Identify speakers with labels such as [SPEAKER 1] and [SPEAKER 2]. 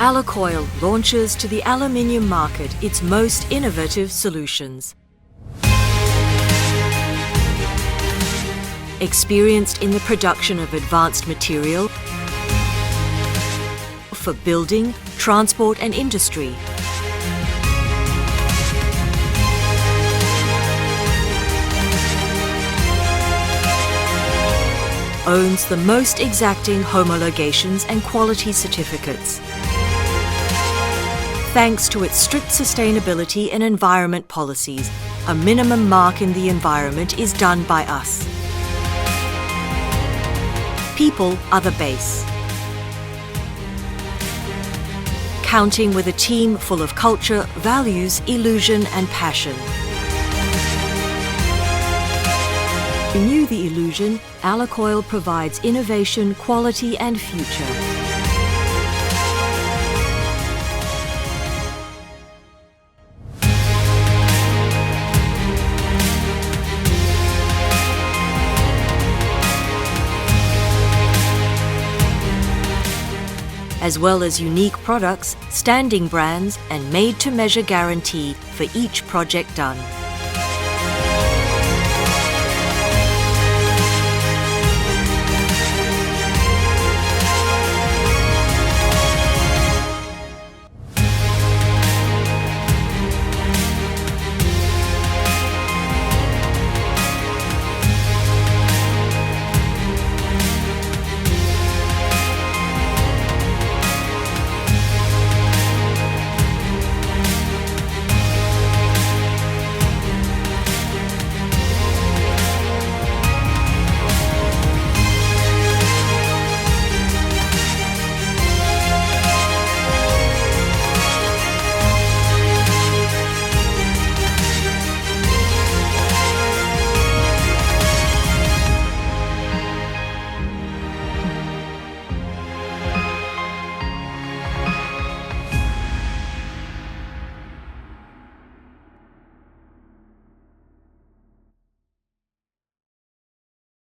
[SPEAKER 1] ALUCOIL launches to the aluminium market its most innovative solutions. Experienced in the production of advanced material for building, transport and industry. Owns the most exacting homologations and quality certificates. Thanks to its strict sustainability and environment policies, a minimum mark in the environment is done by us. People are the base. Counting with a team full of culture, values, illusion and passion. Renew the illusion, ALUCOIL provides innovation, quality and future. As well as unique products, standing brands and made-to-measure guarantee for each project done.